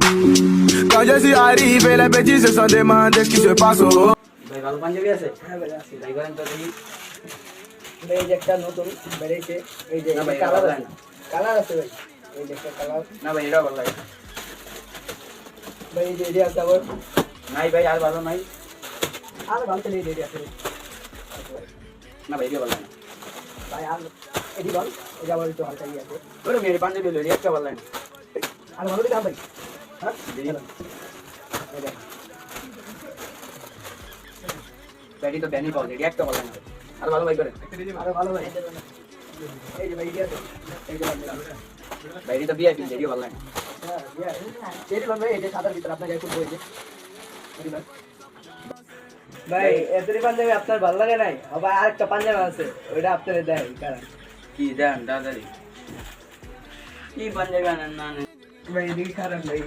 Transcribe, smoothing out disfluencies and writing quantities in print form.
Quand je suis arrivé, les petits se sont demandé ce qui se passe. ভাই ভালো পাঞ্জাবি আছে? হ্যাঁ ভাই আছে। ভাই করেন তো দেখি। ভাই এই যে একটা নতুন বেরিয়েছে, এই যে না ভাই, কালার ভালো আছে, লাগে না। কালার আছে ভাই, এই যে একটা কালার। না ভাই এটা ভালো লাগে না। ভাই এই যে এরিয়া আছে আবার, নাই ভাই আর ভালো নাই। আর ভালো তো নেই এরিয়া আছে না ভাই এটা ভালো লাগে না। ভাই। আর এটি বল, এটা আবার একটু হালকা ইয়ে আছে, ওরে মেরে পাঞ্জাবি হলো একটা ভালো লাগে না। আর ভালো দিকে ভাই। হ্যাঁ দেখি। এই দেখ। ব্যাটি তো ব্যানি পাওয়া যায় একটা ভালো লাগে না। আর ভালো ভাই করেন। আরো ভালো ভাই, এই যে ভাই এরিয়া আছে, এই যে ভাই। ভাই এটা ভিআইপি এরিয়া ভালো লাগে না। হ্যাঁ ইয়া এটি বল ভাই, এই যে সাদার ভিতরে আপনার গায়ে ফুল হয়েছে এটি বল ভাই। এতরি পাঞ্জাবি আপনার ভালো লাগে নাই? আবার আরেকটা পাঞ্জাবি আছে, ওইটা আপনাদের দেয় কারণ কি দেন দাদারি? কি পাঞ্জাবি আনেন না আনেন? ভাই এদিকে খারাপ ভাই।